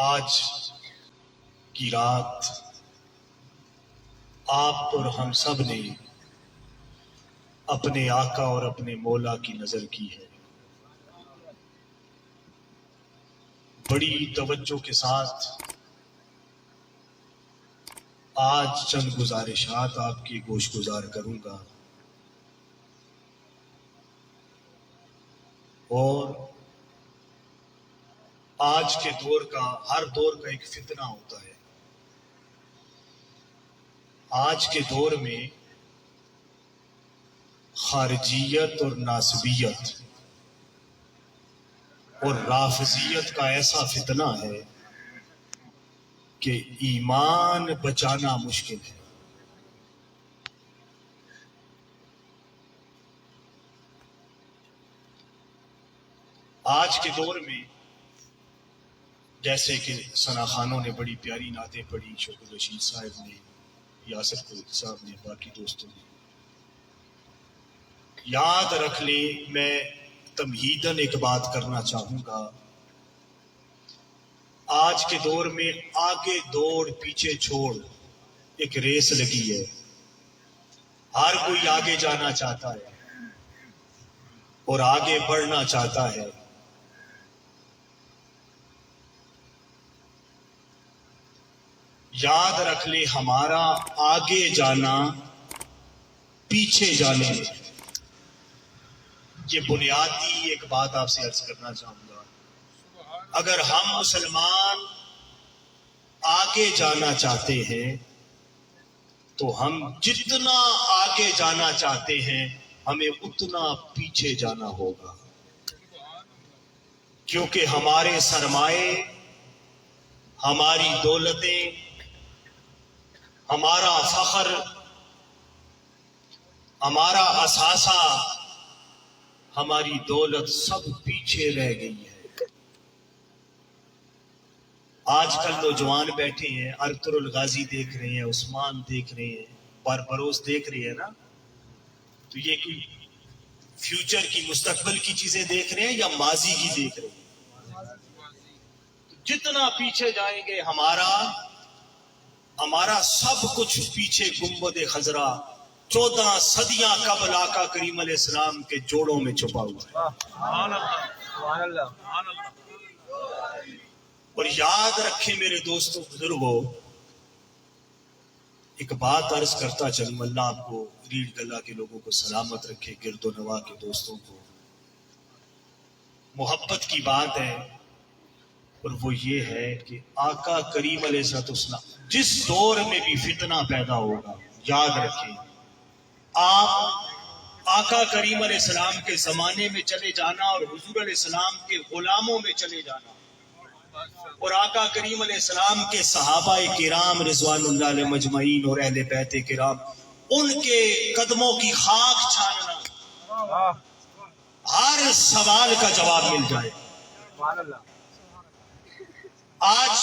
آج کی رات آپ اور ہم سب نے اپنے آقا اور اپنے مولا کی نظر کی ہے. بڑی توجہ کے ساتھ آج چند گزارشات آپ کی گوش گزار کروں گا، اور آج کے دور کا، ہر دور کا ایک فتنہ ہوتا ہے. آج کے دور میں خارجیت اور ناسبیت اور رافضیت کا ایسا فتنہ ہے کہ ایمان بچانا مشکل ہے. آج کے دور میں جیسے کہ ثنا خانوں نے بڑی پیاری نعتیں پڑھی، شوکت رشید صاحب نے، یاسر قدوسی صاحب نے، باقی دوستوں نے. یاد رکھ لیں، میں تمہیداً ایک بات کرنا چاہوں گا. آج کے دور میں آگے دوڑ پیچھے چھوڑ ایک ریس لگی ہے. ہر کوئی آگے جانا چاہتا ہے اور آگے بڑھنا چاہتا ہے. یاد رکھ لے، ہمارا آگے جانا پیچھے جانے میں. یہ بنیادی ایک بات آپ سے عرض کرنا چاہوں گا. اگر ہم مسلمان آگے جانا چاہتے ہیں تو ہم جتنا آگے جانا چاہتے ہیں ہمیں اتنا پیچھے جانا ہوگا، کیونکہ ہمارے سرمایے، ہماری دولتیں، ہمارا فخر، ہمارا اثاثہ، ہماری دولت سب پیچھے رہ گئی ہے. آج کل نوجوان بیٹھے ہیں، ارطغرل الغازی دیکھ رہے ہیں، عثمان دیکھ رہے ہیں، باربروس دیکھ رہے ہیں نا. تو یہ کوئی فیوچر کی، مستقبل کی چیزیں دیکھ رہے ہیں یا ماضی کی دیکھ رہے ہیں؟ جتنا پیچھے جائیں گے ہمارا سب کچھ پیچھے گنبد خضرا 14 صدیاں قبل آقا کریم علیہ السلام کے جوڑوں میں چھپا ہوا ہے. اور یاد رکھیں میرے دوستوں بزرگوں، ایک بات عرض کرتا چلوں، اللہ آپ کو، ریڑھ گلہ کے لوگوں کو سلامت رکھے، گرد و نواح کے دوستوں کو. محبت کی بات ہے، اور وہ یہ ہے کہ آقا کریم علیہ السلام جس دور میں بھی فتنہ پیدا ہوگا، یاد رکھیں، آپ آقا کریم علیہ السلام کے زمانے میں چلے جانا اور حضور علیہ السلام کے غلاموں میں چلے جانا، اور آقا کریم علیہ السلام کے صحابہ کرام رضوان اللہ علیہ مجمعین اور اہل بیت کرام، ان کے قدموں کی خاک چھاننا، ہر سوال کا جواب مل جائے. آج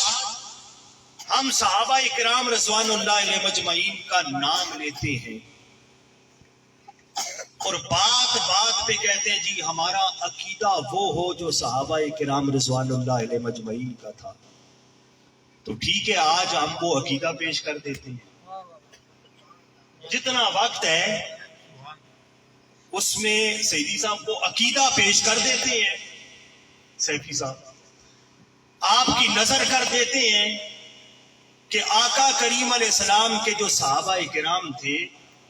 ہم صحابہ کرام رضوان اللہ علیہ مجمعین کا نام لیتے ہیں اور بات بات پہ کہتے ہیں جی ہمارا عقیدہ وہ ہو جو صحابہ کرام رضوان اللہ علیہ مجمعین کا تھا. تو ٹھیک ہے، آج ہم وہ عقیدہ پیش کر دیتے ہیں. جتنا وقت ہے اس میں سیدی صاحب وہ عقیدہ پیش کر دیتے ہیں. سیفی صاحب آپ کی نظر کر دیتے ہیں کہ آقا کریم علیہ السلام کے جو صحابہ کرام تھے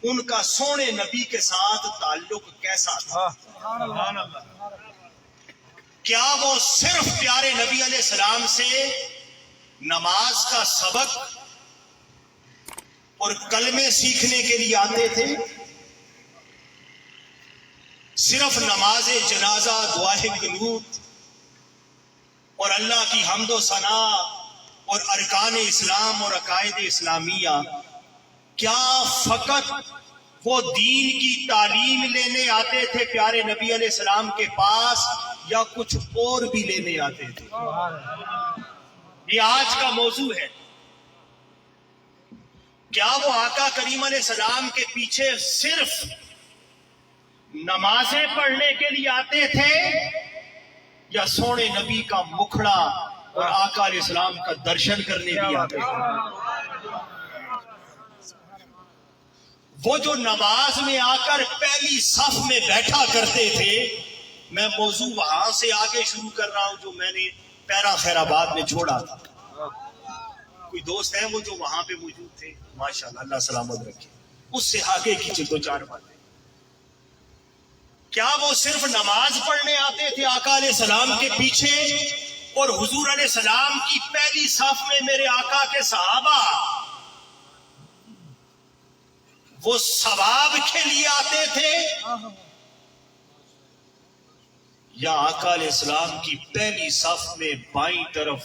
ان کا سونے نبی کے ساتھ تعلق کیسا تھا. کیا وہ صرف پیارے نبی علیہ السلام سے نماز کا سبق اور کلمے سیکھنے کے لیے آتے تھے؟ صرف نماز جنازہ، دعائے قنوت اور اللہ کی حمد و ثنا اور ارکان اسلام اور عقائد اسلامیہ، کیا فقط وہ دین کی تعلیم لینے آتے تھے پیارے نبی علیہ السلام کے پاس، یا کچھ اور بھی لینے آتے تھے؟ یہ آج کا موضوع ہے. کیا وہ آقا کریم علیہ السلام کے پیچھے صرف نمازیں پڑھنے کے لیے آتے تھے، یا سونے نبی کا مکھڑا اور آقا علیہ السلام کا درشن کرنے بھی آتے تھے. وہ جو نماز میں آ کر پہلی صف میں بیٹھا کرتے تھے، میں موضوع وہاں سے آگے شروع کر رہا ہوں جو میں نے پیرا خیر آباد میں چھوڑا تھا. کوئی دوست ہیں وہ جو وہاں پہ موجود تھے؟ ماشاءاللہ، اللہ سلامت رکھے. اس سے آگے کی دو چار باتیں. کیا وہ صرف نماز پڑھنے آتے تھے آقا علیہ السلام کے پیچھے، اور حضور علیہ السلام کی پہلی صف میں میرے آقا کے صحابہ وہ ثواب کے لیے آتے تھے، یا آقا علیہ السلام کی پہلی صف میں بائیں طرف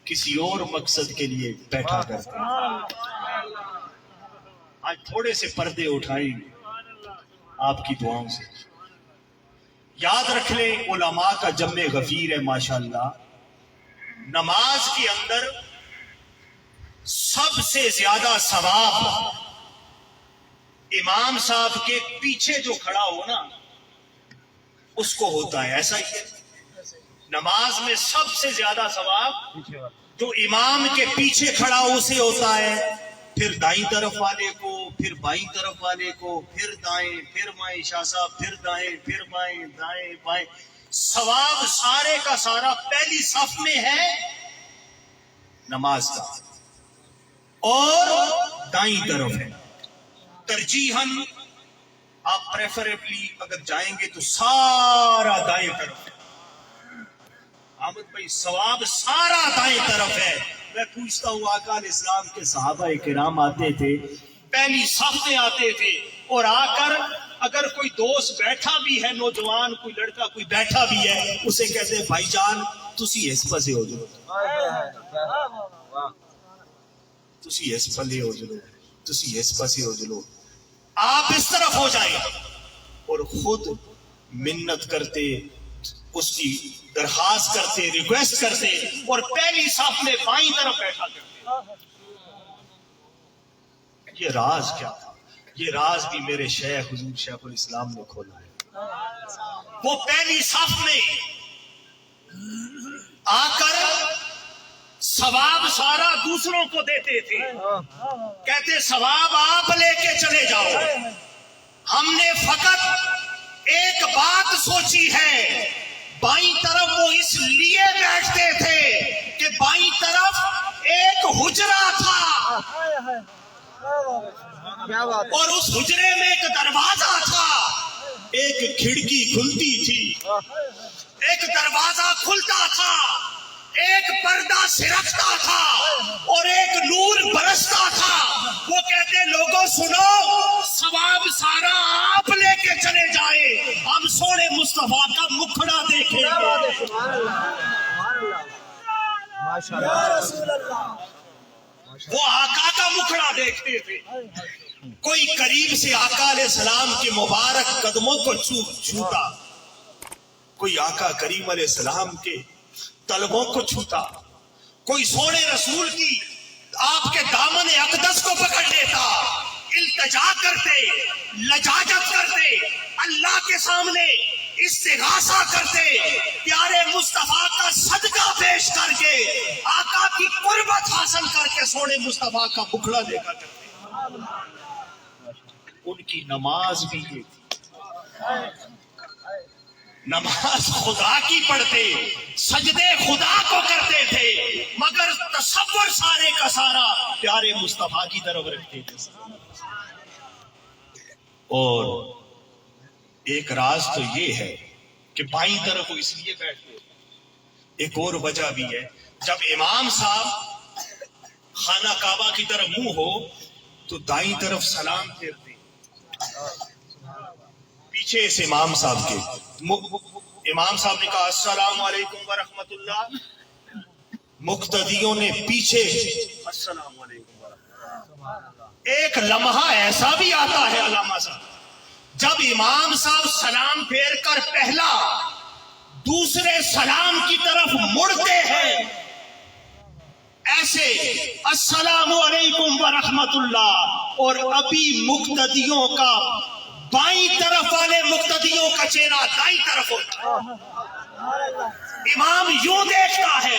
کسی اور مقصد کے لیے بیٹھا کرتے ہیں؟ آج تھوڑے سے پردے اٹھائیں آپ کی دعاؤں سے. یاد رکھ لیں، علماء کا جمع غفیر ہے ماشاءاللہ. نماز کے اندر سب سے زیادہ ثواب امام صاحب کے پیچھے جو کھڑا ہو نا اس کو ہوتا ہے. ایسا ہی ہے، نماز میں سب سے زیادہ ثواب جو امام کے پیچھے کھڑا ہو اسے ہوتا ہے، پھر دائیں طرف والے کو، پھر بائیں طرف والے کو، پھر دائیں، پھر بائیں. شاہ صاحب پھر دائیں، پھر بائیں، دائیں بائیں. ثواب سارے کا سارا پہلی صف میں ہے نماز کا، اور دائیں طرف ہے. ترجیحاً آپ پریفریبلی اگر جائیں گے تو سارا دائیں طرف ہے. احمد بھائی ثواب سارا دائیں طرف ہے. میں پوچھتا ہوں، آقا علیہ السلام کے صحابہ کرام آتے تھے، پہلی صف میں آتے تھے، اور آ کر اگر کوئی دوست بیٹھا بھی ہے، نوجوان کوئی لڑکا کوئی بیٹھا بھی ہے، اسے کہتے ہیں بھائی جان تسی اس پسے ہو جاؤ، تسی اس پلے ہو جاؤ، تسی اس پسے ہو جاؤ، آپ اس طرف ہو جائیں. اور خود منت کرتے، اس کی درخواست کرتے، ریکویسٹ کرتے، اور پہلی صف میں بائیں طرف بیٹھا کرتے. یہ راز کیا تھا؟ یہ راز بھی میرے شیخ حضور شیخ الاسلام نے کھولا ہے. وہ پہلی صف میں آ کر ثواب سارا دوسروں کو دیتے تھے، کہتے ثواب آپ لے کے چلے جاؤ، ہم نے فقط ایک بات سوچی ہے. بائیں طرف وہ اس لیے بیٹھتے تھے کہ بائیں طرف ایک حجرہ تھا، اور اس حجرے میں ایک دروازہ تھا، ایک کھڑکی کھلتی تھی، ایک دروازہ کھلتا تھا، ایک پردہ سرکتا تھا، اور ایک نور برستا تھا. وہ کہتے لوگوں سنو، ثواب سارا آپ لے کے چلے جائیں، ہم سونے مصطفیٰ کا مکھڑا دیکھیں گے. وہ آقا کا مکھڑا دیکھتے تھے. کوئی قریب سے آقا علیہ السلام کے مبارک قدموں کو چھوتا، کوئی آقا کریم علیہ السلام کے طلبوں کو چھوتا، کوئی سونے رسول کی آپ کے دامن اقدس کو پکڑ لیتا، التجا کرتے، لجاجت کرتے، اللہ کے سامنے استغاثہ کرتے، پیارے مصطفیٰ کا صدقہ پیش کر کے، آقا کی قربت حاصل کر کے سونے مصطفیٰ کا بکھڑا دیکھا کرتے. ان کی نماز بھی یہ تھی، نماز خدا کی پڑھتے، سجدے خدا کو کرتے تھے، مگر تصور سارے کا سارا پیارے مصطفیٰ کی طرف رکھتے تھے. اور ایک راز تو یہ ہے کہ بائیں طرف وہ اس لیے بیٹھتے. ایک اور وجہ بھی ہے، جب امام صاحب خانہ کعبہ کی طرف منہ ہو تو دائیں طرف سلام پھیرتے، پیچھے اس امام صاحب کے امام صاحب نے کہا السلام علیکم ورحمۃ اللہ، مقتدیوں نے پیچھے السلام علیکم ورحمۃ اللہ. ایک لمحہ ایسا بھی آتا ہے علامہ صاحب، جب امام صاحب سلام پھیر کر پہلا دوسرے سلام کی طرف مڑتے ہیں، ایسے السلام علیکم ورحمۃ اللہ، اور ابھی مقتدیوں کا بائیں طرف والے مقتدیوں کا چہرہ دائیں طرف ہوتا ہے. امام یوں دیکھتا ہے،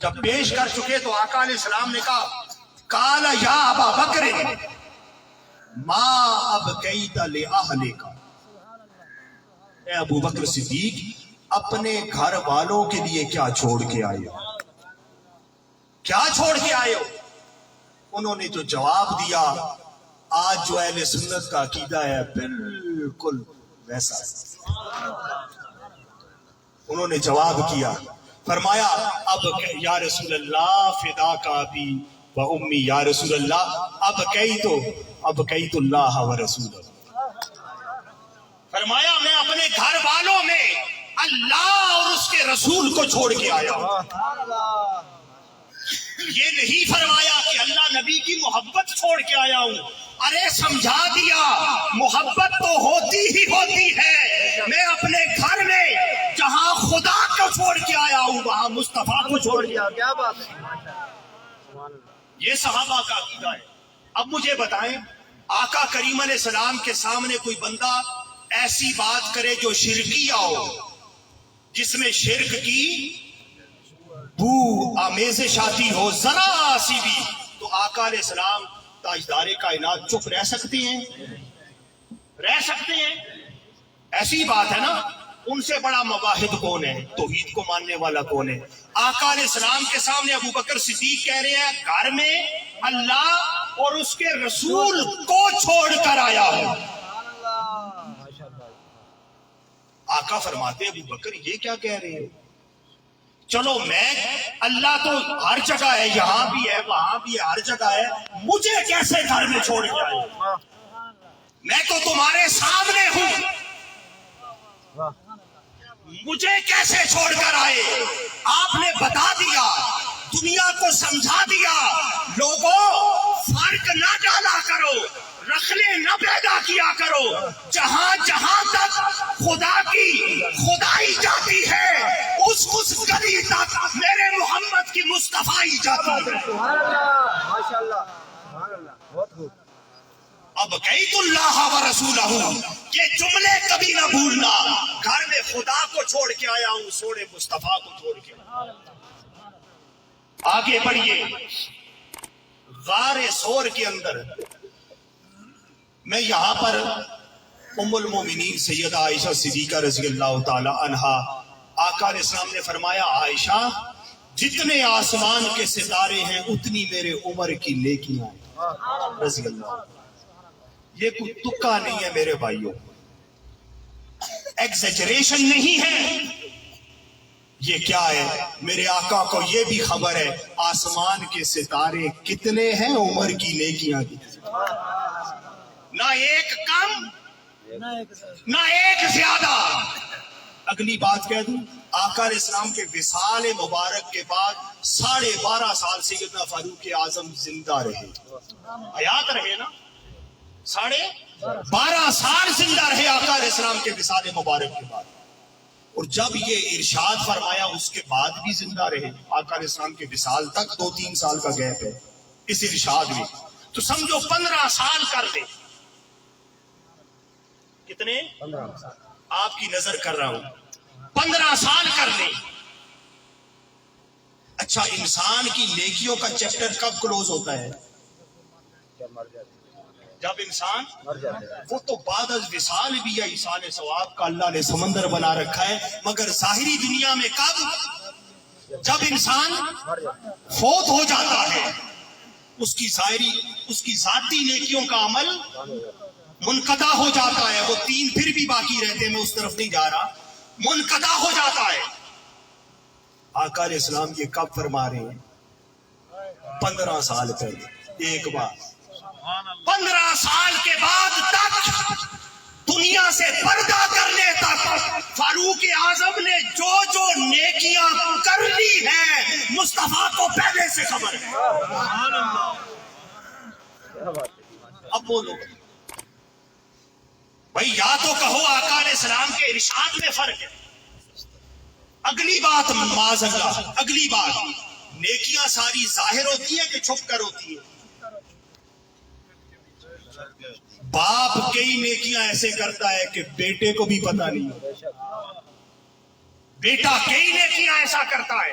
جب پیش کر چکے تو آقا علیہ السلام نے کہا قال یا ابا بکر ما ابقیت لأہلک، اے ابو بکر صدیق اپنے گھر والوں کے لیے کیا چھوڑ کے آئے ہو، کیا چھوڑ کے آئے ہو؟ انہوں نے جو جواب دیا آج جو اہل سنت کا عقیدہ ہے بالکل ویسا ہے۔ انہوں نے جواب کیا، فرمایا اب یا رسول اللہ فدا کا ابی و امی، یا رسول اللہ اب کئی تو اللہ و رسول، فرمایا میں اپنے گھر والوں میں اللہ اور اس کے رسول کو چھوڑ کے آیا ہوں۔ یہ نہیں فرمایا کہ اللہ نبی کی محبت چھوڑ کے آیا ہوں، ارے سمجھا دیا محبت تو ہوتی ہی ہوتی ہے، میں اپنے گھر میں جہاں خدا کو چھوڑ کے آیا ہوں وہاں مصطفیٰ کو چھوڑ کے آیا۔ کیا بات ہے، یہ صحابہ کا عقیدہ ہے۔ اب مجھے بتائیں آقا کریم علیہ السلام کے سامنے کوئی بندہ ایسی بات کرے جو شرکیہ ہو، جس میں شرک کی بو آمیزش آتی ہو ذرا سی بھی، تو آقا علیہ السلام تاجدار کائنات چپ رہ سکتے ہیں؟ رہ سکتے ہیں؟ ایسی بات ہے نا، ان سے بڑا مواحد کون ہے، توحید کو ماننے والا کون ہے؟ آقا علیہ السلام کے سامنے ابو بکر صدیق کہہ رہے ہیں گھر میں اللہ اور اس کے رسول کو چھوڑ کر آیا ہوں۔ آقا فرماتے ابو بکر یہ کیا کہہ رہے ہو؟ چلو میں اللہ تو ہر جگہ ہے، یہاں بھی ہے وہاں بھی ہے، ہر جگہ ہے، مجھے کیسے گھر میں چھوڑ کے آئے؟ میں تو تمہارے سامنے ہوں، مجھے کیسے چھوڑ کر آئے؟ آپ نے بتا دیا، دنیا کو سمجھا دیا، لوگوں فرق نہ ڈالا کرو، رخلے نہ پیدا کیا کرو، جہاں جہاں تک خدا کی خدائی جاتی ہے اس گلی تک میرے محمد کی مصطفیٰ جاتی ہے۔ سبحان اللہ، ماشاءاللہ، سبحان اللہ، بہت خوب۔ اب قیت اللہ و رسولہ، یہ جملے کبھی نہ بھولنا، گھر میں خدا کو چھوڑ کے آیا ہوں، سوڑے مصطفیٰ کو چھوڑ کے آگے بڑھیے۔ غار ثور کے اندر میں یہاں پر ام المومنین سیدہ عائشہ صدیقہ رضی اللہ تعالی عنہا، آقا علیہ السلام نے فرمایا عائشہ جتنے آسمان کے ستارے ہیں اتنی میرے عمر کی نیکیاں ہیں رضی اللہ۔ یہ کوئی تکا نہیں ہے میرے بھائیوں، ایگزیجریشن نہیں ہے، یہ کیا ہے؟ میرے آقا کو یہ بھی خبر ہے آسمان کے ستارے کتنے ہیں، عمر کی نیکیاں کی، نہ ایک کم نہ ایک زیادہ۔ اگلی بات کہہ دوں، آقا علیہ السلام کے وصال مبارک کے بعد 12.5 سال سیدنا فاروق اعظم زندہ رہے، حیات رہے نا، 12.5 سال زندہ رہے آقا علیہ السلام کے وصال مبارک کے بعد، اور جب یہ ارشاد فرمایا اس کے بعد بھی زندہ رہے۔ آقا علیہ السلام کے وصال تک 2-3 سال کا گیپ ہے اس ارشاد میں، تو سمجھو 15 سال کر دے، کتنے؟ 15 سال۔ آپ کی نظر کر رہا ہوں، 15 سال کر لیں۔ اچھا انسان کی نیکیوں کا چیپٹر کب کلوز ہوتا ہے؟ جب انسان وہ تو بعد از وصال بھی ہے، ایصال ثواب کا اللہ نے سمندر بنا رکھا ہے، مگر ظاہری دنیا میں کب؟ جب انسان فوت ہو جاتا ہے، اس کی ذاتی نیکیوں کا عمل منقطع ہو جاتا ہے، وہ 3 پھر بھی باقی رہتے ہیں، میں اس طرف نہیں جا رہا، منقطع ہو جاتا ہے۔ آقا علیہ السلام یہ کب فرما رہے ہیں؟ 15 سال پہلے ایک بار، 15 سال کے بعد تک دنیا سے پردہ کرنے تک فاروق اعظم نے جو نیکیاں کر لی ہیں مصطفیٰ کو پہلے سے خبر ہے۔ اب بولو بھائی، یا تو کہو آقا علیہ السلام کے ارشاد میں فرق ہے، اگلی بات معاذ اللہ، اگلی بات نیکیاں ساری ظاہر ہوتی ہے کہ چھپ کر ہوتی ہے؟ باپ کئی نیکیاں ایسے کرتا ہے کہ بیٹے کو بھی پتہ نہیں، بیٹا کئی نیکیاں ایسا کرتا ہے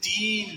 3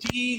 3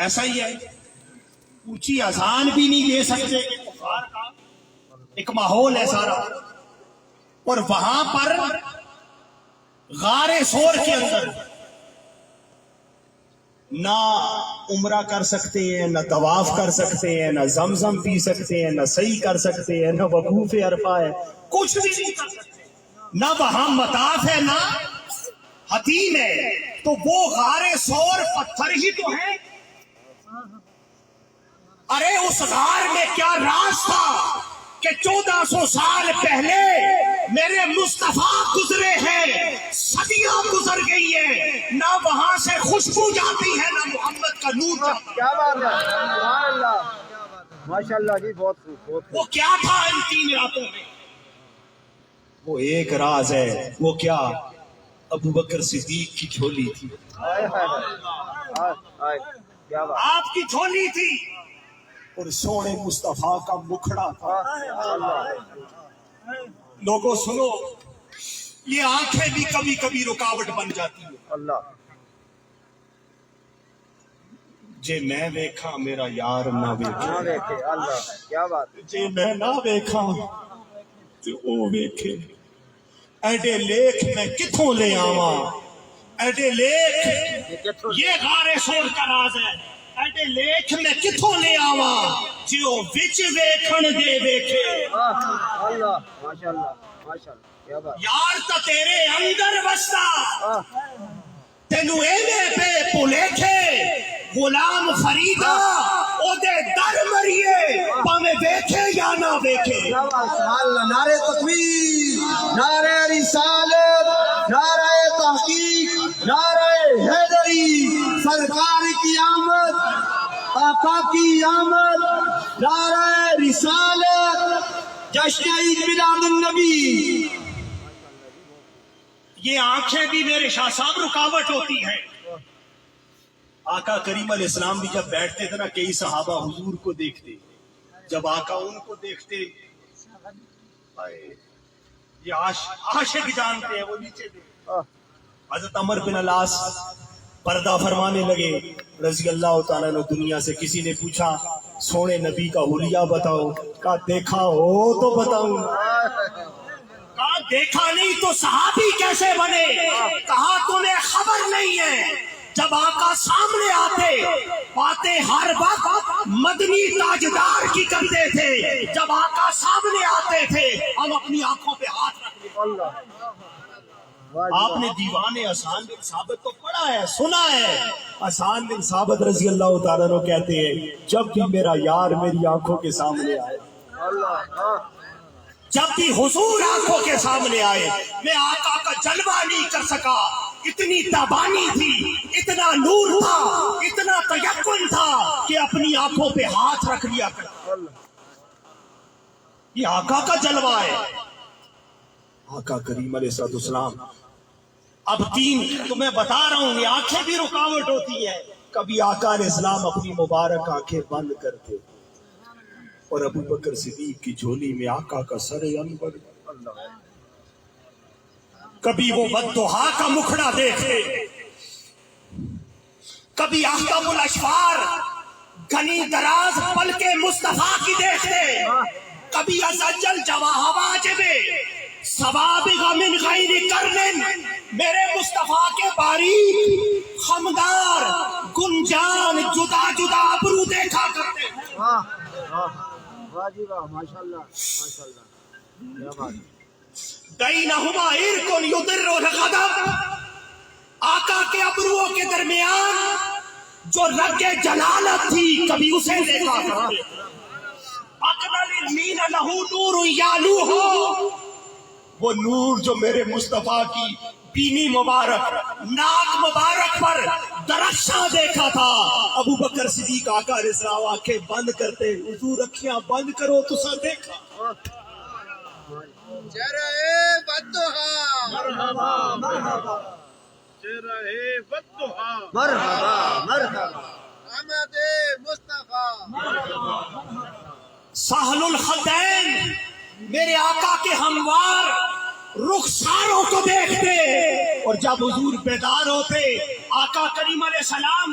ایسا ہی ہے، اونچی اذان بھی نہیں دے سکتے، کفار کا ایک ماحول ہے سارا، اور وہاں پر غار سور کے اندر نہ عمرہ کر سکتے ہیں، نہ طواف کر سکتے ہیں، نہ زمزم پی سکتے ہیں، نہ صحیح کر سکتے ہیں، نہ وقوف عرفہ ہے، کچھ بھی نہیں کر سکتے، نہ وہاں مطاف ہے نہ حتیم ہے، تو وہ غار سور پتھر ہی تو ہے۔ ارے اس غار میں کیا راز تھا کہ 1400 سال پہلے میرے مصطفیٰ گزرے ہیں، صدیاں گزر گئی ہے، نہ وہاں سے خوشبو جاتی ہے نہ محمد کا نور جاتا ہے۔ کیا بات ہے، سبحان اللہ، ماشاء اللہ جی، بہت خوب، بہت خوب۔ وہ کیا تھا ان 3 راتوں میں؟ وہ ایک راز ہے، وہ کیا؟ ابو بکر صدیق کی جھولی تھی، ہائے ہائے ہائے ہائے، کیا بات، آپ کی جھولی تھی، اور سونے مصطفیٰ کا مکھڑا تھا۔ اللہ، لوگوں سنو، یہ آنکھیں بھی کبھی کبھی رکاوٹ بن جاتی ہیں۔ اللہ، جے میں ویکھا میرا یار نہ ویکھے، نہ دیکھے، اللہ، کیا بات، جے میں نہ ویکھا تے او ویکھے، ایڈے لیکھ میں کتھوں لے آواں، ایڈے لیکھ، یہ کتوں، یہ غار سور کا راز ہے، ایڈے لیکھ میں کتھوں لے آواں جیو وچ ویکھن دے ویکھے۔ اللہ، ماشاء اللہ، ماشاء اللہ، کیا بات، یار تا تیرے اندر وستا، تینو ایویں پہ پلیکھے، غلام فریدا او دے در مریے، پاویں ویکھے یا نہ ویکھے۔ کیا بات، سبحان اللہ، نعرہ تکبیر، نعرہ رسالت، نعرہ تحقیق، نعرہ حیدری، سرکار کی آمد، آقا کی آمد، نعرہ رسالت، جشن عید میلاد النبی۔ یہ آنکھیں بھی میرے شاہ صاحب رکاوٹ ہوتی ہیں۔ آقا کریم علیہ السلام بھی جب بیٹھتے تھے نا، کئی صحابہ حضور کو دیکھتے، جب آقا ان کو دیکھتے، یہ عاشق جانتے ہیں، وہ نیچے دیکھتے۔ حضرت عمر بن العاص پردہ فرمانے لگے رضی اللہ تعالیٰ نے، دنیا سے کسی نے پوچھا سونے نبی کا حلیہ بتاؤ، کہا دیکھا ہو تو بتاؤں، کہا دیکھا نہیں تو صحابی کیسے بنے؟ کہا تمہیں خبر نہیں ہے، جب آقا سامنے آتے باتیں ہر وقت مدنی تاجدار کی کرتے تھے، جب آقا سامنے آتے تھے ہم اپنی آنکھوں پہ ہاتھ رکھ لیتے۔ اللہ، آپ نے دیوان حسان بن ثابت کو پڑھا ہے، سنا ہے؟ حسان بن ثابت رضی اللہ تعالیٰ عنہ کہتے ہیں جب بھی میرا یار میری آنکھوں کے سامنے آئے، اللہ، جب بھی حضور آنکھوں کے سامنے آئے، میں آقا کا جلوہ نہیں کر سکا، اتنی تابانی تھی، اتنا نور تھا، اتنا تیقن تھا کہ اپنی آنکھوں پہ ہاتھ رکھ لیا کرتا۔ یہ آقا کا جلوہ ہے۔ آقا کریم علیہ السلام، اب 3 تو میں بتا رہا ہوں، یہ آنکھیں بھی رکاوٹ ہوتی ہے۔ کبھی آقا علیہ السلام اپنی مبارک آنکھیں بند کرتے اور ابو بکر صدیق کی جھولی میں آقا کا سر انور، کبھی وہ بددعا کا مکھڑا دیکھتے، کبھی احکم الاشفار گھنی دراز پلکے مصطفیٰ کی دیکھتے، کبھی ازجل جواہب سوابغ من غیر کرن، میرے مصطفیٰ کے باریک خمدار گنجان جدا جدا ابرو دیکھا کرتے۔ واہ واہ، واہ جی واہ، ماشاء اللہ، ماشاء اللہ، کیا بات، بینہما عرق یضر الغضب، آقا کے ابروؤں کے درمیان جو رگ جلالت تھی کبھی اسے دیکھا کرتے۔ اقبل المین لہو نور یالوہ، وہ نور جو میرے مصطفیٰ کی بینی مبارک، ناک مبارک پر درخشاں دیکھا تھا۔ ابو بکر صدیق آقا علیہ السلام آنکھیں بند کرتے، حضور اکھیاں بند کرو تو سا دیکھا۔ چہرہ بددعا، مرحبا مرحبا چہرہ بددعا مرحبا مرحبا، احمد مصطفیٰ سہل الخدین میرے آقا کے ہموار رخساروں کو دیکھتے، اور جب حضور بیدار ہوتے آقا کریم علیہ السلام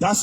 10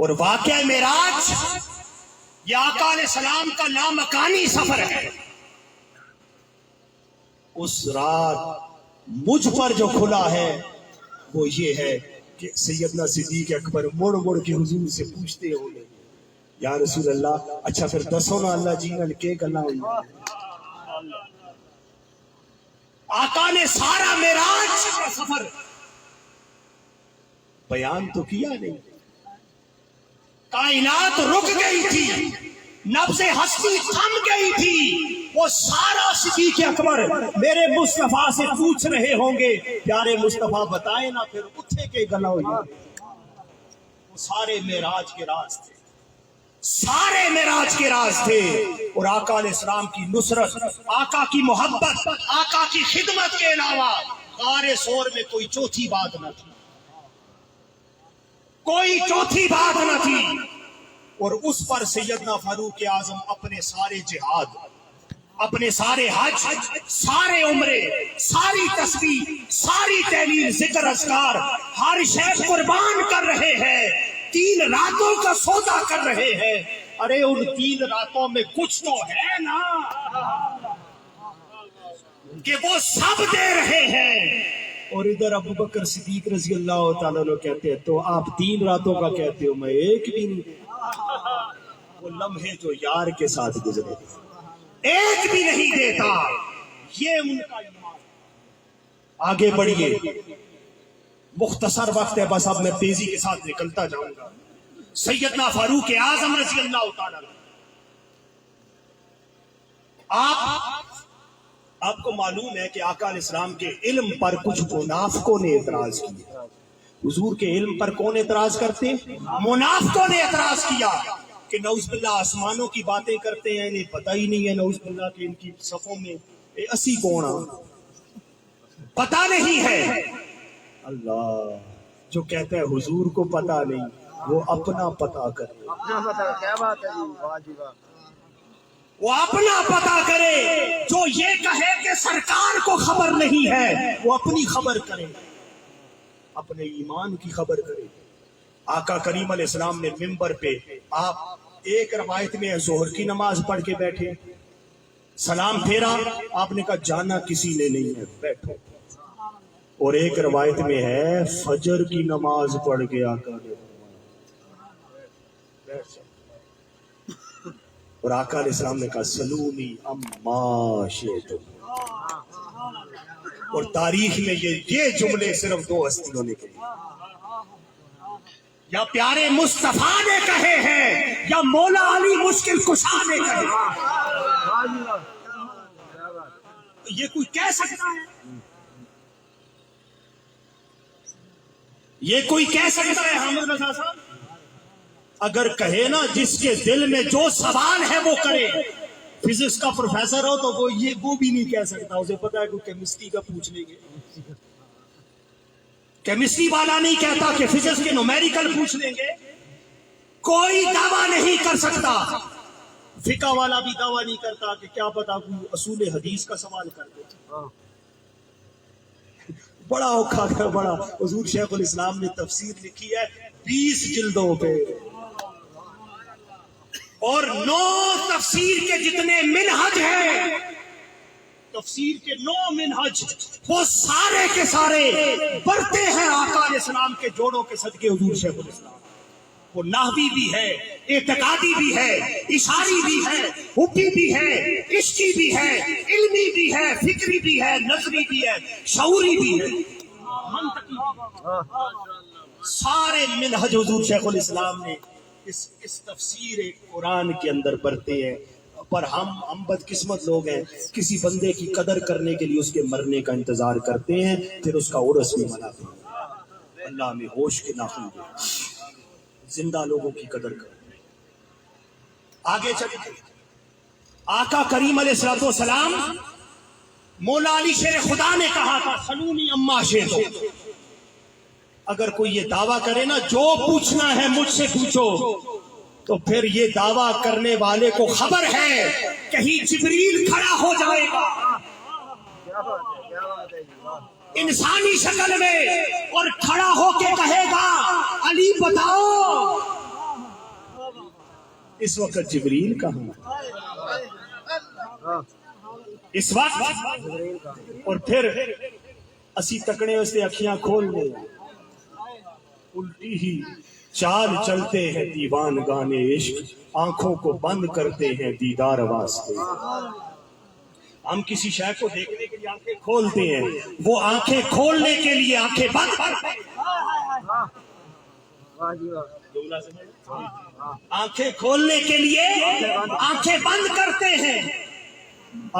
اور واقعہ معراج یہ آقا علیہ السلام کا لامکانی سفر ہے. اس رات مجھ پر جو کھلا ہے وہ یہ ہے کہ سیدنا صدیق اکبر مڑ مڑ کے حضور سے پوچھتے ہوں گے یا رسول اللہ اچھا پھر دسو نا اللہ جی نال کے گلا ہوئی. آقا نے سارا معراج کا سفر بیان تو کیا نہیں. کائنات رک گئی تھی، نفس ہستی تھم گئی تھی، وہ سارا صدیق اکبر میرے مصطفیٰ سے پوچھ رہے ہوں گے پیارے مصطفیٰ بتائے نا پھر اٹھے کے گلا ہوئی. وہ سارے معراج کے راز تھے، سارے معراج کے راز تھے. اور آقا علیہ السلام کی نصرت، آقا کی محبت، آقا کی خدمت کے علاوہ غار سور میں کوئی چوتھی بات نہ تھی. کوئی چوتھی بات نہ تھی. اور اس پر سیدنا فاروق اعظم اپنے سارے جہاد، اپنے سارے حج، سارے عمرے، ساری تسبیح، ساری تحلیل، ذکر، اذکار، ہر شے قربان کر رہے ہیں. 3 راتوں کا سودا کر رہے ہیں. ارے ان 3 راتوں میں کچھ تو ہے نا کہ وہ سب دے رہے ہیں. اور ادھر ابو بکر صدیق رضی اللہ تعالیٰ عنہ کہتے ہیں تو آپ 3 راتوں کا کہتے ہو، میں ایک بھی نہیں. وہ لمحے جو یار کے ساتھ گزرے ایک بھی نہیں دیتا. یہ ان کا ایمان. آگے بڑھیے، مختصر وقت ہے بس اب میں تیزی کے ساتھ نکلتا جاؤں گا. سیدنا فاروق اعظم رضی اللہ تعالیٰ آپ کو معلوم ہے کہ آقا علیہ السلام کے علم پر کچھ منافقوں نے اعتراض کیا. حضور کے علم پر کون اعتراض کرتے ہیں؟ منافقوں نے اعتراض کیا کہ نعوذ باللہ آسمانوں کی باتیں کرتے ہیں، انہیں پتہ ہی نہیں ہے نعوذ باللہ کہ ان کی صفوں میں اسی کون آ پتہ نہیں ہے. اللہ جو کہتا ہے حضور کو پتہ نہیں وہ اپنا پتہ کرے. اپنا پتہ کیا بات ہے جی، واہ جی واہ. وہ اپنا پتہ کرے. جو یہ کہے کہ سرکار کو خبر نہیں ہے وہ اپنی خبر کرے، اپنے ایمان کی خبر کرے. آقا کریم علیہ السلام نے منبر پہ آپ ایک روایت میں ظہر کی نماز پڑھ کے بیٹھے، سلام پھیرا، آپ نے کہا جانا کسی نے نہیں ہے بیٹھو. اور ایک روایت میں ہے فجر کی نماز پڑھ کے آقا نے اور آقا علیہ السلام نے کہا سلونی اما شئتم. اور تاریخ میں یہ جملے صرف 2 ہستیوں نے کہے، یا پیارے مصطفیٰ نے کہے ہیں یا مولا علی مشکل کشا نے کہے. واہ جی واہ. کیا بات. یہ کوئی کہہ سکتا ہے؟ یہ کوئی کہہ سکتا ہے حامد رضا صاحب؟ اگر کہے نا جس کے دل میں جو سوال ہے وہ کرے. فزکس کا پروفیسر ہو تو وہ بھی نہیں کہہ سکتا، اسے پتا ہے کہ کیمسٹری کا پوچھ لیں گے. کیمسٹری والا نہیں کہتا کہ فزکس کے نومیریکل پوچھ لیں گے. کوئی دعویٰ نہیں کر سکتا. فقہ والا بھی دعویٰ نہیں کرتا کہ کیا پتا کوئی اصول حدیث کا سوال کر دے. بڑا اوکھا ہے بڑا. حضور شیخ الاسلام نے تفسیر لکھی ہے 20 جلدوں پہ، اور 9 تفسیر کے جتنے منہج ہیں، تفسیر کے 9 منہج، وہ سارے کے سارے بڑھتے ہیں آقا علیہ السلام کے جوڑوں کے صدقے. حضور شیخ الاسلام وہ نحوی بھی ہے، اعتقادی بھی ہے، اشاری بھی ہے، حبی بھی ہے، عشقی بھی ہے، علمی بھی ہے، فکری بھی ہے، نظری بھی ہے، شعوری بھی ہے، منطقی بھی ہے. سارے منہج حضور شیخ الاسلام نے اس تفسیر قرآن کے اندر برتے ہیں. پر ہم بدقسمت لوگ ہیں، کسی بندے کی قدر کرنے کے لیے اس کے مرنے کا انتظار کرتے ہیں، پھر اس کا عرس بھی مناتے ہیں. اللہ میں ہوش کے ناخن دے، زندہ لوگوں کی قدر کریں. آگے چلیں. آقا کریم علیہ السلام مولا علی شیر خدا نے کہا تھا سلونی اما شئتم. اگر کوئی یہ دعویٰ کرے نا جو پوچھنا ہے مجھ سے پوچھو، تو پھر یہ دعویٰ کرنے والے کو خبر ہے کہیں جبریل کھڑا ہو جائے گا کیا بات ہے. کیا بات ہے جی. واہ. انسانی شکل میں، اور کھڑا ہو کے کہے گا علی بتاؤ اس وقت جبریل کہاں؟ اس وقت اور پھر اسی تکنے واسطے اکھیاں کھول دے، الٹی ہی چال چلتے ہیں دیوان گانے عشق، آنکھوں کو بند کرتے ہیں دیدار واسطے۔ ہم کسی شے کو دیکھنے کے لیے آنکھیں کھولتے ہیں، وہ آنکھیں کھولنے کے لیے آنکھیں بند کرتے ہیں۔ آنکھیں کھولنے کے لیے آنکھیں بند کرتے ہیں۔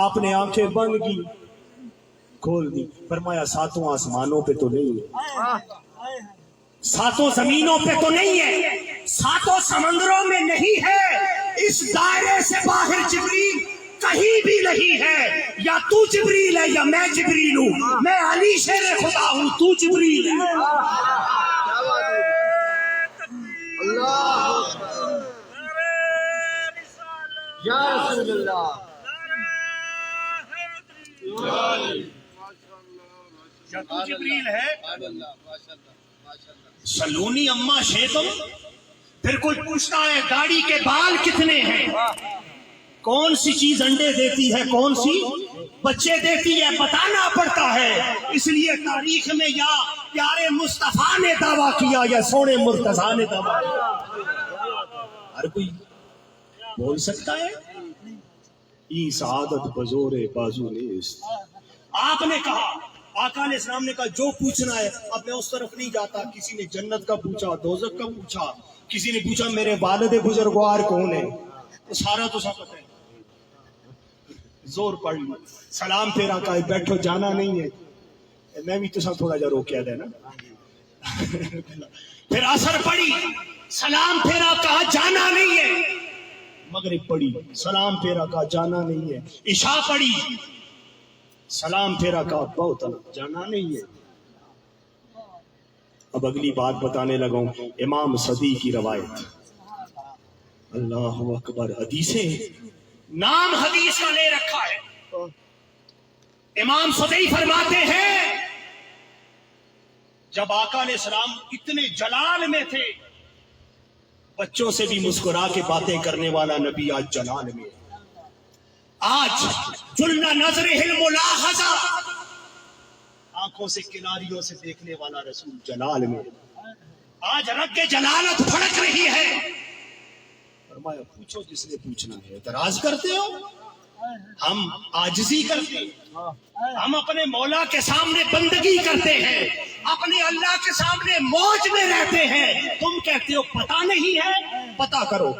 آپ نے آنکھیں بند کی، کھول دی، فرمایا ساتوں آسمانوں پہ تو نہیں ہے، ساتوں زمینوں پہ تو نہیں ہے، ساتوں سمندروں میں نہیں ہے، اس دائرے سے باہر جبریل کہیں بھی نہیں ہے۔ یا تو جبریل ہے یا میں جبریل ہوں، میں علی شیر خدا ہوں، تو جبریل ہے۔ یا رسول اللہ، یا تو جبریل ہے، سلونی اما شیتم۔ پھر کوئی پوچھتا ہے داڑھی کے بال کتنے ہیں، کون سی چیز انڈے دیتی ہے، کون سی بچے دیتی ہے، بتانا پڑتا ہے۔ اس لیے تاریخ میں یا پیارے مصطفیٰ نے دعویٰ کیا یا سونے مرتضیٰ نے دعویٰ کیا، ہر کوئی بول سکتا ہے۔ ای سعادت بزور بازو نیست، آپ نے کہا، آقا علیہ السلام نے کہا جو پوچھنا ہے، اب میں اس طرف نہیں جاتا۔ کسی نے جنت کا پوچھا، دوزخ کا پوچھا، کسی نے پوچھا میرے والد بزرگوار کون ہے، تو سارا تو سب پتہ ہے۔ زور پڑ لی، سلام پھیرا، کہا بیٹھو جانا نہیں ہے، میں بھی تو سب تھوڑا جا روکیا دے نا۔ پھر اثر پڑی، سلام پھیرا، کہا جانا نہیں ہے۔ مغرب پڑی، سلام پھیرا، کہا جانا نہیں ہے۔ عشاء پڑی، سلام پھیرا، کہا بہت جانا نہیں ہے۔ اب اگلی بات بتانے لگا ہوں، امام صدی کی روایت، اللہ اکبر، حدیثیں نام حدیث کا لے رکھا ہے۔ امام صدی فرماتے ہیں جب آقا علیہ السلام اتنے جلال میں تھے، بچوں سے بھی مسکرا کے باتیں کرنے والا نبی آج جلال میں ہے۔ آج جلنا نظر الملاحظہ، آنکھوں سے کناریوں سے دیکھنے والا رسول جلال میں ہے۔ آج رگ جلالت پھڑک رہی ہے۔ فرمایا پوچھو جس نے پوچھنا ہے، اعتراض کرتے ہو؟ ہم عاجزی کرتے ہیں، ہم اپنے مولا کے سامنے بندگی کرتے ہیں، اپنے اللہ کے سامنے موج میں رہتے ہیں، تم کہتے ہو پتہ نہیں ہے، پتہ کرو۔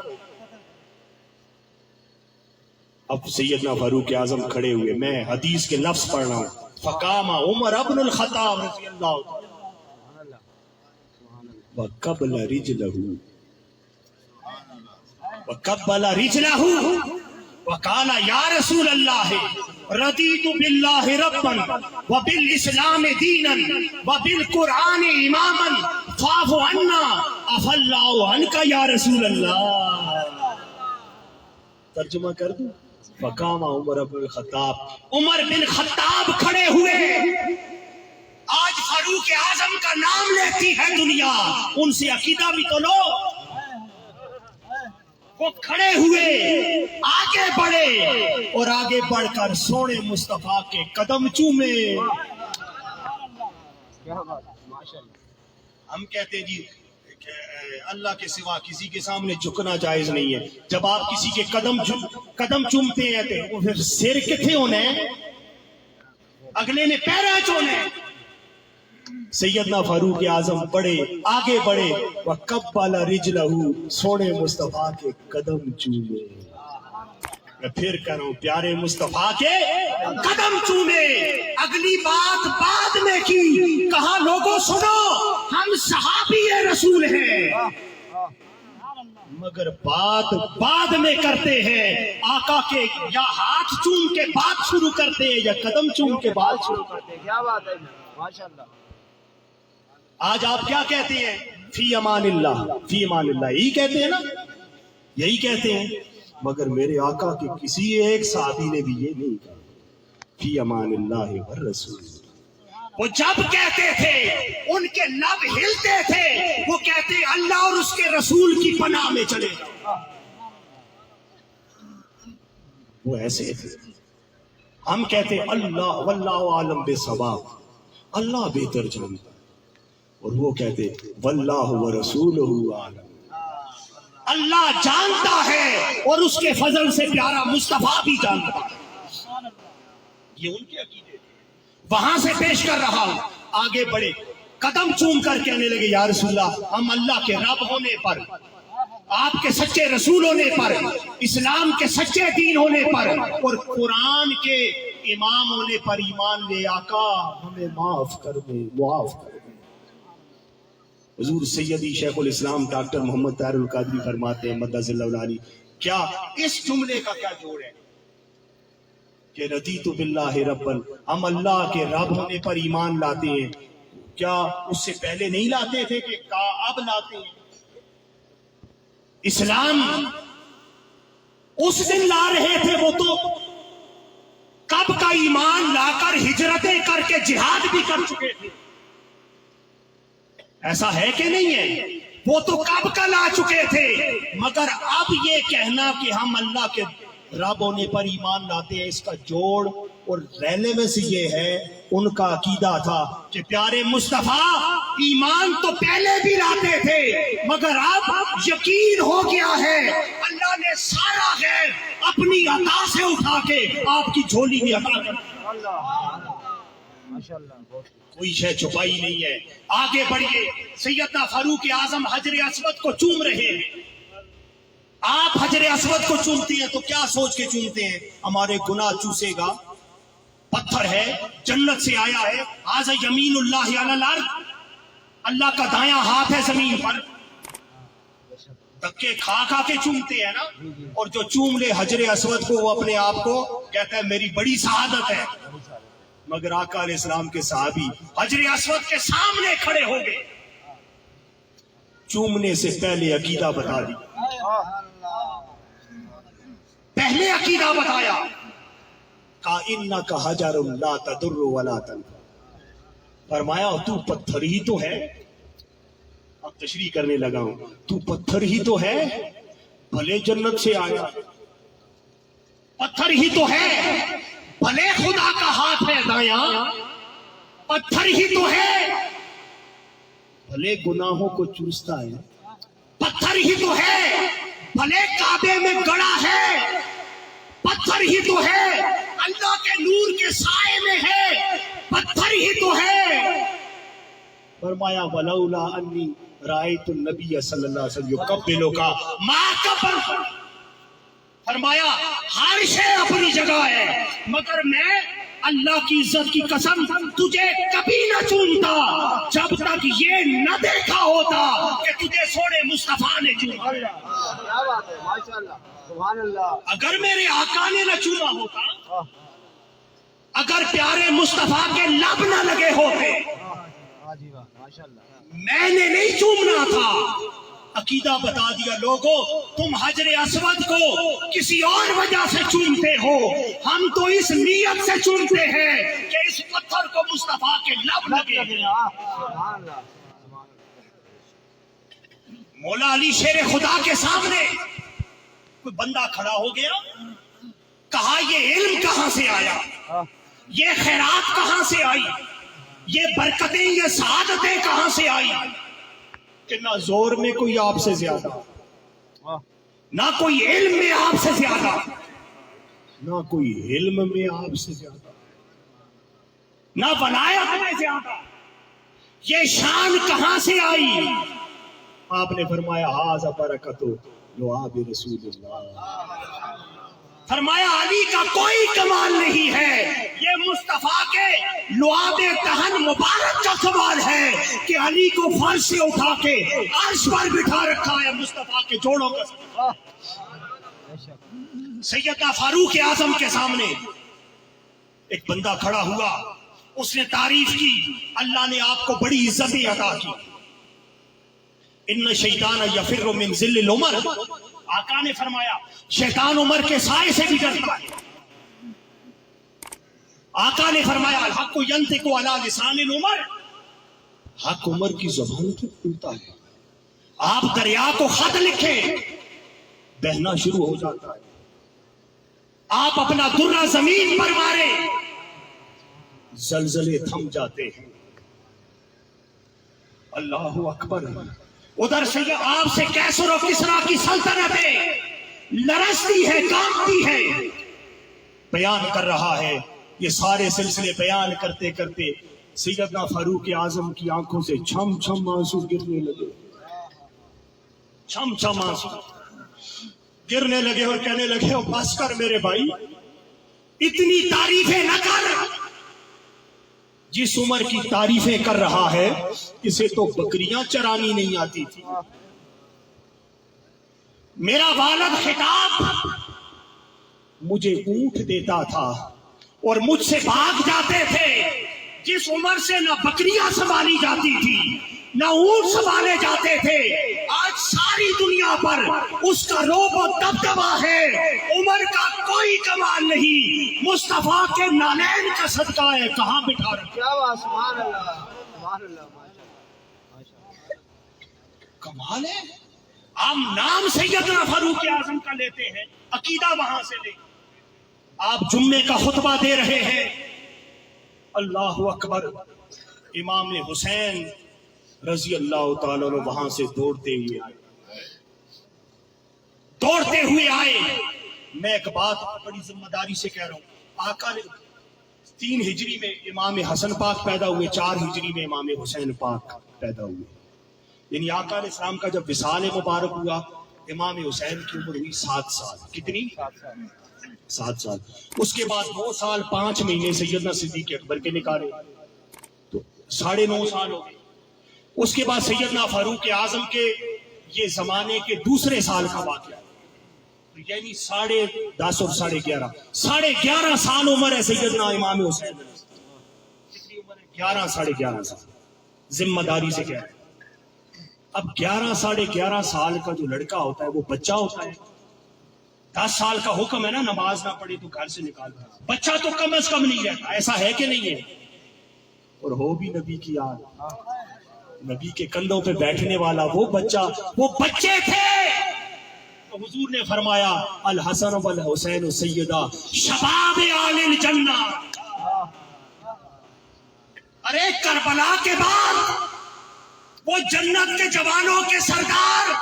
اب سیدنا فاروق اعظم کھڑے ہوئے، میں حدیث کے لفظ پڑھ رہا ہوں، فقام عمر ابن الخطاب رضی اللہ عنہ وقبل رجلہ وقال یا رسول اللہ رضیت باللہ ربا وبالاسلام دینا وبالقرآن اماما فاعف عنا عفا اللہ عنک یا رسول اللہ۔ ترجمہ کر دوں، فقام عمر بن الخطاب، عمر بن خطاب کھڑے ہوئے۔ آج فاروق اعظم کا نام لیتی ہے دنیا، ان سے عقیدہ بھی تو لو۔ وہ کھڑے ہوئے، آگے بڑھے اور آگے بڑھ کر سونے مصطفیٰ کے قدم چومے۔ ہم کہتے ہیں جی اللہ کے سوا کسی کے سامنے جھکنا جائز نہیں ہے۔ جب آپ کسی کے قدم چومتے ہیں تو وہ پھر سر کتنے ہونا ہے، اگلے نے پیرا چونا ہے۔ سیدنا فاروق اعظم بڑے آگے بڑھے، وقبل رجلہ، سونے مصطفیٰ کے قدم چومے۔ میں پھر کروں، پیارے مصطفیٰ کے قدم چومے۔ اگلی بات بعد میں کی، کہا لوگوں سنو، ہم صحابی رسول ہیں، مگر بات بعد میں کرتے ہیں۔ آقا کے یا ہاتھ چوم کے بات شروع کرتے ہیں یا قدم چوم کے بات شروع کرتے ہیں۔ کیا بات ہے، ماشاءاللہ۔ آج آپ کیا کہتے ہیں؟ فی امان اللہ، فی امان اللہ، یہی کہتے ہیں نا، یہی کہتے ہیں، مگر میرے آقا کے کسی ایک صحابی نے بھی یہ نہیں کہا فی امان اللہ والرسول۔ وہ جب کہتے تھے ان کے لب ہلتے تھے، وہ کہتے اللہ اور اس کے رسول کی پناہ میں چلے جاؤ۔ وہ ایسے تھے. ہم کہتے اللہ واللہ عالم بالصواب، اللہ بہتر جانتا، اور وہ کہتے واللہ ورسولہ عالم، اللہ جانتا ہے اور اس کے فضل سے پیارا مصطفیٰ بھی جانتا ہے. یہ ان کے عقیدے تھے. وہاں سے پیش کر رہا ہوں، آگے بڑھے، قدم چوم کر کہنے لگے یا رسول اللہ، ہم اللہ کے رب ہونے پر، آپ کے سچے رسول ہونے پر، اسلام کے سچے دین ہونے پر اور قرآن کے امام ہونے پر ایمان لے آقا ہمیں معاف کر دے، معاف کر دے. حضور سیدی شیخ الاسلام ڈاکٹر محمد طاہر القادری فرماتے ہیں مدثر اللہ العالی، کیا اس جملے کا کیا جوڑ ہے کہ رضیت باللہ ربا، ہم اللہ کے رب ہونے پر ایمان لاتے ہیں، کیا اس سے پہلے نہیں لاتے تھے کہ اب لاتے ہیں؟ اسلام اس دن لا رہے تھے، وہ تو کب کا ایمان لا کر ہجرتیں کر کے جہاد بھی کر چکے تھے. ایسا ہے کہ نہیں ہے؟ وہ تو کب کا لا چکے تھے، مگر اب یہ کہنا کہ ہم اللہ کے رب ہونے پر ایمان لاتے ہیں، اس کا جوڑ اور ریلیونس یہ ہے، ان کا عقیدہ تھا کہ پیارے مصطفیٰ ایمان تو پہلے بھی لاتے تھے، مگر اب یقین ہو گیا ہے اللہ نے سارا خیر اپنی عطا سے اٹھا کے آپ کی جھولی میں عطا کر دیا. ماشاءاللہ کوئی شے چھپائی نہیں ہے. آگے بڑھیے، سیدنا فاروق اعظم حجر اسود کو چوم رہے ہیں. آپ حجر اسود کو چومتے ہیں تو کیا سوچ کے چومتے ہیں؟ ہمارے گناہ چوسے گا، پتھر ہے، جنت سے آیا ہے، ھذا یمین اللہ علی الارض، اللہ کا دایاں ہاتھ ہے زمین پر. دھکے کھا کھا کے چومتے ہیں نا. اور جو چوم لے حجر اسود کو وہ اپنے آپ کو کہتا ہے میری بڑی سعادت ہے. مگر آقا علیہ السلام کے صحابی حجر اسود کے سامنے کھڑے ہو گئے، چومنے سے پہلے عقیدہ بتا دی، پہلے عقیدہ بتایا، کہا انک حجر لا تضر ولا تنفع. فرمایا تو پتھر ہی تو ہے. اب تشریح کرنے لگا ہوں، تو پتھر ہی تو ہے، بھلے جنت سے آیا، پتھر ہی تو ہے، بھلے خدا کا ہاتھ ہے دایاں، پتھر ہی تو ہے، بھلے گناہوں کو چوستا ہے، پتھر ہی تو ہے، بھلے کعبے میں گڑا ہے، پتھر ہی تو ہے، اللہ کے نور کے سائے میں ہے، پتھر ہی تو ہے. فرمایا ولولا انی رأیت النبی صلی اللہ علیہ وسلم یقبلک ما قبلت. فرمایا ہر شے اپنی جگہ ہے، مگر میں اللہ کی عزت کی قسم تجھے کبھی نہ چومتا جب تک یہ نہ دیکھا ہوتا کہ تجھے سونے مصطفیٰ نے چوما. کیا بات ہے، ماشاءاللہ سبحان اللہ. اگر میرے آقا نے نہ چوما ہوتا، اگر پیارے مصطفیٰ کے لب نہ لگے ہوتے، میں نے نہیں چومنا تھا. عقیدہ بتا دیا. لوگوں تم حجر اسود کو کسی اور وجہ سے چومتے ہو، ہم تو اس نیت سے چومتے ہیں کہ اس پتھر کو مصطفیٰ کے لب لگے. مولا علی شیر خدا کے سامنے کوئی بندہ کھڑا ہو گیا، کہا یہ علم کہاں سے آیا، یہ خیرات کہاں سے آئی، یہ برکتیں، یہ سعادتیں کہاں سے آئی؟ کہ نہ زور میں کوئی آپ سے زیادہ، نہ کوئی علم میں آپ سے زیادہ، نہ کوئی علم میں آپ سے زیادہ، نہ ولایت میں زیادہ. یہ شان کہاں سے آئی؟ آپ نے فرمایا ھذا برکت لعاب رسول اللہ. فرمایا علی کا کوئی کمال نہیں ہے، یہ مصطفیٰ کے لعاب دہن مبارک کا کمال ہے کہ علی کو فرش سے اٹھا کے عرش پر بٹھا رکھا ہے مصطفیٰ کے جوڑوں کا. سیدنا فاروق اعظم کے سامنے ایک بندہ کھڑا ہوا، اس نے تعریف کی، اللہ نے آپ کو بڑی عزتیں عطا کی. ان شیطان یفر من ذل العمر، آقا نے فرمایا شیطان عمر کے سائے سے بھی ڈرتا ہے. آقا نے فرمایا الحق ینطق علی لسان العمر، حق عمر کی زبان پر کھلتا ہے. آپ دریا کو خط لکھیں، بہنا شروع ہو جاتا ہے. آپ اپنا درہ زمین پر مارے، زلزلے تھم جاتے ہیں. اللہ اکبر. ادھر سے آپ سے کیسر و کسرا کی سلطنتیں لرزتی ہے، کانپتی ہے. بیان کر رہا ہے. یہ سارے سلسلے بیان کرتے کرتے سیدنا فاروق اعظم کی آنکھوں سے چھم چھم آنسو گرنے لگے. چھم چھم آنسو گرنے لگے اور کہنے لگے او بس کر میرے بھائی، اتنی تعریفیں نہ کر. جس عمر کی تعریفیں کر رہا ہے اسے تو بکریاں چرانی نہیں آتی تھی. میرا والد خطاب مجھے اونٹ دیتا تھا اور مجھ سے بھاگ جاتے تھے. جس عمر سے نہ بکریاں سنبھالی جاتی تھی نہ اونٹ سنبھالے جاتے تھے، آج ساری دنیا پر اس کا روب و دبدبا ہے. عمر کا کوئی کمال نہیں، مصطفیٰ کے نالین کا صدقہ ہے. کہاں بٹھا رکھا؟ کیا بات، سبحان اللہ، سبحان اللہ، ماشاءاللہ. کمال ہے. ہم نام سیدنا فاروق اعظم کا لیتے ہیں، عقیدہ وہاں سے لے. آپ جمعے کا خطبہ دے رہے ہیں. اللہ اکبر. امام حسین رضی اللہ تعالیٰ عنہ وہاں سے دوڑتے ہوئے آئے. میں ایک بات بڑی ذمہ داری سے کہہ رہا ہوں. آقا نے 3 ہجری میں امام حسن پاک پیدا ہوئے، 4 ہجری میں امام حسین پاک پیدا ہوئے. یعنی آقا علیہ السلام کا جب وصال مبارک ہوا امام حسین کی عمر ہوئی 7 سال. کتنی؟ 7 سال. اس کے بعد 9 سال 5 مہینے سیدنا صدیق اکبر کے نکالے تو 9.5 سال ہو گئے. اس کے بعد سیدنا فاروق اعظم کے یہ زمانے کے دوسرے سال کا واقعہ، یعنی 10.5 اور 11.5 سال عمر ہے سیدنا امام حسین. کتنی عمر ہے؟ 11 11.5 سال. ذمہ داری سے کہہ رہے ہیں. اب 11 سال کا جو لڑکا ہوتا ہے وہ بچہ ہوتا ہے. 10 سال کا حکم ہے نا نماز نہ پڑھے تو گھر سے نکال دو. بچہ تو کم از کم نہیں رہتا. ایسا ہے کہ نہیں ہے؟ اور ہو بھی نبی کی یاد، نبی کے کندھوں پہ بیٹھنے والا وہ بچے تھے. تو حضور نے فرمایا الحسن والحسین سیدہ شباب آل الجنہ. ارے کربلا کے بعد وہ جنت کے جوانوں کے سردار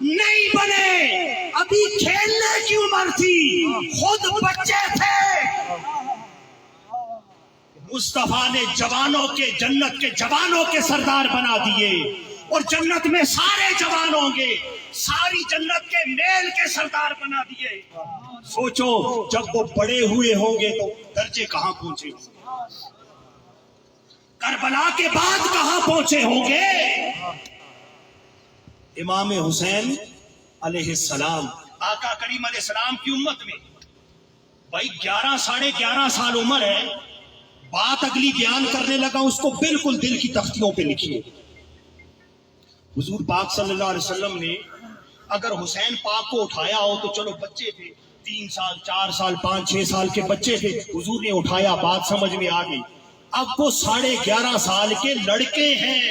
نہیں بنے، ابھی کھیلنے کی عمر تھی، خود بچے تھے. مصطفیٰ نے جوانوں کے، جنت کے جوانوں کے سردار بنا دیے. اور جنت میں سارے جوان ہوں گے، ساری جنت کے میل کے سردار بنا دیے. سوچو جب وہ بڑے ہوئے ہوں گے تو درجے کہاں پہنچے ہوں گے؟ کربلا کے بعد کہاں پہنچے ہوں گے؟ امام حسین علیہ السلام آقا کریم علیہ السلام کی امت میں بھائی 11 سال عمر ہے. بات اگلی بیان کرنے لگا، اس کو بالکل دل کی تختیوں پہ لکھیے. حضور پاک صلی اللہ علیہ وسلم نے اگر حسین پاک کو اٹھایا ہو تو چلو بچے تھے، 3 سال 4 سال 5 6 سال کے بچے تھے، حضور نے اٹھایا، بات سمجھ میں آ گئی. اب وہ 11.5 سال کے لڑکے ہیں،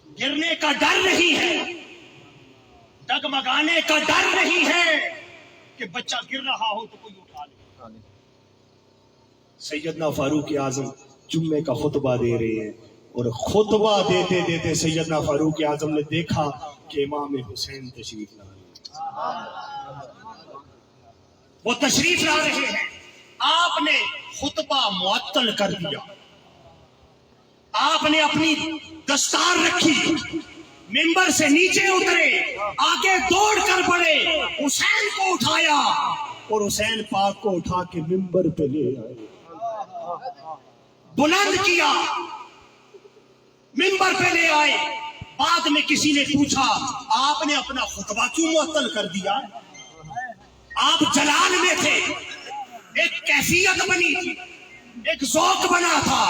گرنے کا ڈر نہیں ہے، ڈگمگانے کا ڈر نہیں ہے کہ بچہ گر رہا ہو تو کوئی اٹھا لے. سیدنا فاروق اعظم جمعے کا خطبہ دے رہے ہیں اور خطبہ دیتے دیتے سیدنا فاروق اعظم نے دیکھا کہ امام حسین تشریف لا رہے ہیں. وہ تشریف لا رہے ہیں. آپ نے خطبہ معطل کر دیا. آپ نے اپنی دستار رکھی، ممبر سے نیچے اترے، آگے دوڑ کر بڑھے، حسین کو اٹھایا اور حسین پاک کو اٹھا کے ممبر پہ لے آئے، بلند کیا، ممبر پہ لے آئے. بعد میں کسی نے پوچھا آپ نے اپنا خطبہ کیوں معطل کر دیا؟ آپ جلال میں تھے، ایک کیفیت بنی تھی، ایک ذوق بنا تھا.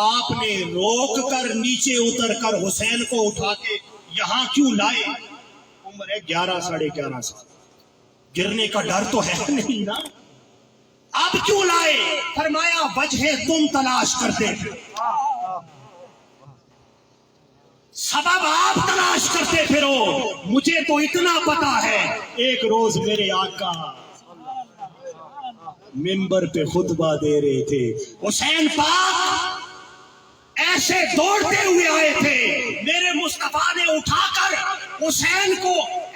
آپ نے روک کر نیچے اتر کر حسین کو اٹھا کے یہاں کیوں لائے؟ عمر ہے 11.5 سال، گرنے کا ڈر تو ہے نہیں نا. آپ کیوں لائے؟ فرمایا وجہ تم تلاش کرتے تھے، سبب آپ تلاش کرتے پھرو. مجھے تو اتنا پتا ہے ایک روز میرے آقا منبر پہ خطبہ دے رہے تھے، حسین پاک ایسے دوڑتے ہوئے آئے تھے، میرے مصطفیٰ نے اٹھا کر حسین کو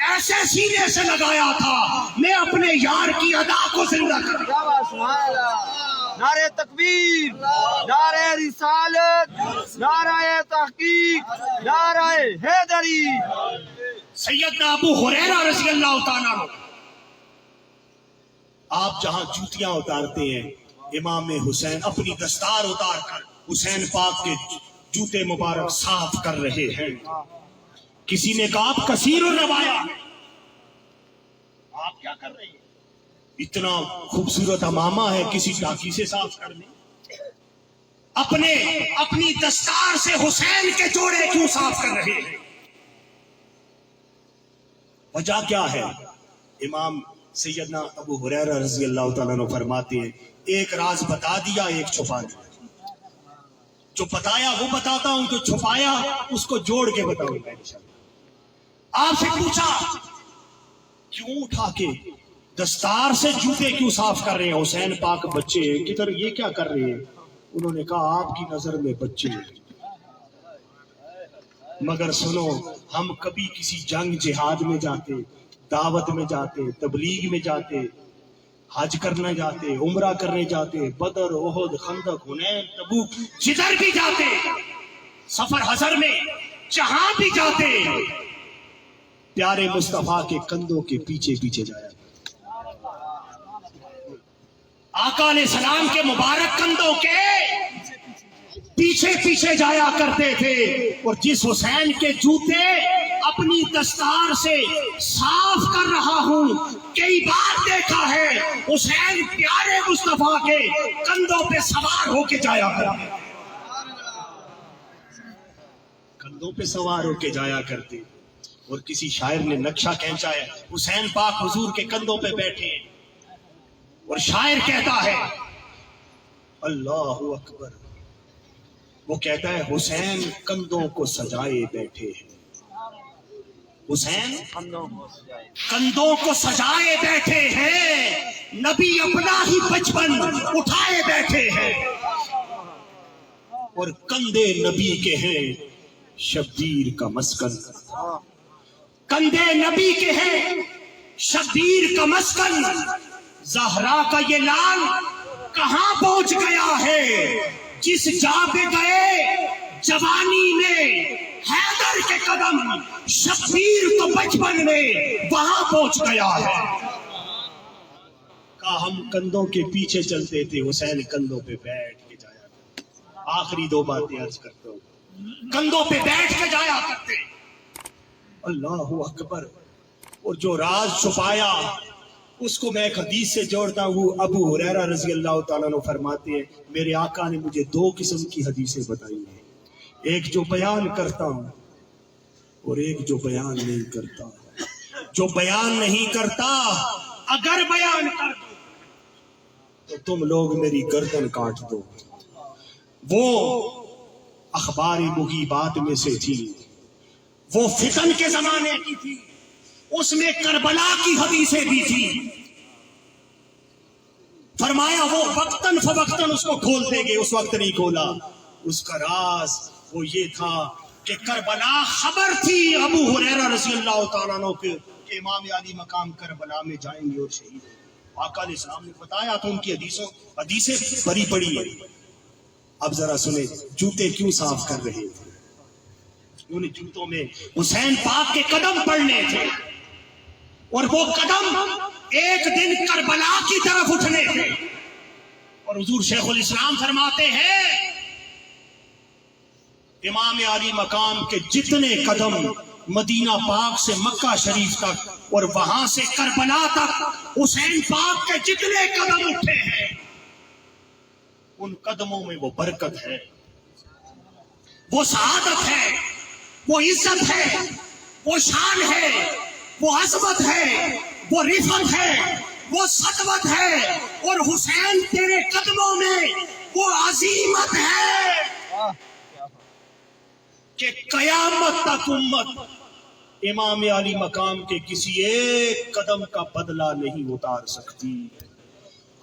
ایسے سینے سے لگایا تھا، میں اپنے یار کی ادا کو زندہ کر کیا بات، سبحان اللہ، نعرہ تکبیر، نعرہ رسالت، نعرہ تحقیق، نعرہ حیدری۔ سیدنا ابو ہریرہ رضی اللہ تعالیٰ عنہ، آپ جہاں جوتیاں اتارتے ہیں، امام حسین اپنی دستار اتار کر حسین پاک کے جوتے مبارک صاف کر رہے ہیں۔ کسی نے کہا آپ کثیر الروایا، آپ کیا کر رہے ہیں؟ اتنا خوبصورت امامہ ہے، کسی ٹاکی سے صاف کر لیں۔ اپنی دستار سے حسین کے جوڑے کیوں صاف کر رہے ہیں؟ وجہ کیا ہے؟ امام سیدنا ابو ہریرہ رضی اللہ تعالیٰ عنہ فرماتے ہیں، ایک راز بتا دیا، ایک چھپا دیا۔ جو بتایا وہ بتاتا ہوں، جو چھپایا اس کو جوڑ کے بتاؤں گا انشاءاللہ۔ آپ سے پوچھا کیوں اٹھا کے دستار سے جوتے کیوں صاف کر رہے ہیں؟ حسین پاک بچے ہیں، کدھر یہ کیا کر رہے ہیں؟ انہوں نے کہا آپ کی نظر میں بچے ہیں، مگر سنو، ہم کبھی کسی جنگ جہاد میں جاتے، دعوت میں جاتے، تبلیغ میں جاتے، حج کرنے جاتے، عمرہ کرنے جاتے، بدر، احد، خندق، حنین، تبوک، جدھر بھی جاتے، سفر حضر میں جہاں بھی جاتے، پیارے مصطفیٰ کے کندھوں کے پیچھے پیچھے جایا، آقا علیہ السلام کے مبارک کندھوں کے پیچھے پیچھے جایا کرتے تھے۔ اور جس حسین کے جوتے اپنی دستار سے صاف کر رہا ہوں، کئی بار دیکھا ہے حسین پیارے مصطفیٰ کے کندھوں پہ سوار ہو کے جایا کرتے، کندھوں پہ سوار ہو کے جایا کرتے۔ اور کسی شاعر نے نقشہ کھینچا ہے، حسین پاک حضور کے کندھوں پہ بیٹھے ہیں، اور شاعر کہتا ہے اللہ اکبر، وہ کہتا ہے حسین کندھوں کو سجائے بیٹھے ہیں، حسین کندھوں کو سجائے بیٹھے ہیں، نبی اپنا ہی بچپن اٹھائے بیٹھے ہیں، اور کندھے نبی کے ہیں شبیر کا مسکن، کندھے نبی کے ہیں شبیر کا مسکن، زہرا کا یہ لال کہاں پہنچ گیا ہے، جس جا پہ گئے جوانی میں حیدر کے قدم، شبیر تو بچپن میں وہاں پہنچ گیا ہے۔ کہا ہم کندھوں کے پیچھے چلتے تھے، حسین کندھوں پہ بیٹھ کے جایا کرتے۔ آخری دو باتیں عرض کرتا ہوں، کندھوں پہ بیٹھ کے جایا کرتے۔ اللہ اکبر۔ اور جو راز چھپایا اس کو میں ایک حدیث سے جوڑتا ہوں، ابو ہریرہ رضی اللہ تعالیٰ عنہ فرماتے ہیں، میرے آقا نے مجھے دو قسم کی حدیثیں بتائی ہیں، ایک جو بیان کرتا ہوں اور ایک جو بیان نہیں کرتا۔ جو بیان نہیں کرتا، اگر بیان کر دوں تو تم لوگ میری گردن کاٹ دو۔ وہ اخبار مغیبات میں سے تھی، وہ فتن کے زمانے کی تھی، اس میں کربلا کی حدیثیں بھی تھی۔ فرمایا وہ وقتاً فوقتاً اس کو کھول دیں گے، اس وقت نہیں کھولا۔ اس کا راز وہ یہ تھا کہ کربلا خبر تھی ابو ہریرہ رضی اللہ تعالیٰ عنہ کے کہ امام علی مقام کربلا میں جائیں گے اور شہید ہوں گے۔ آقا علیہ السلام نے بتایا تو ان کی حدیثیں بڑی بڑی ہیں۔ اب ذرا سنیں جوتے کیوں صاف کر رہے تھے؟ انہیں جوتوں میں حسین پاک کے قدم پڑنے تھے، اور وہ قدم ایک دن کربلا کی طرف اٹھنے تھے۔ اور حضور شیخ الاسلام فرماتے ہیں امام علی مقام کے جتنے قدم مدینہ پاک سے مکہ شریف تک اور وہاں سے کربلا تک حسین پاک کے جتنے قدم اٹھے ہیں، ان قدموں میں وہ برکت ہے، وہ سعادت ہے، وہ عزت ہے، وہ شان ہے، وہ عظمت ہے، وہ رفعت ہے، وہ سطوت ہے، اور حسین تیرے قدموں میں وہ عظیمت ہے کہ قیامت تک امت امام علی مقام کے کسی ایک قدم کا بدلہ نہیں اتار سکتی۔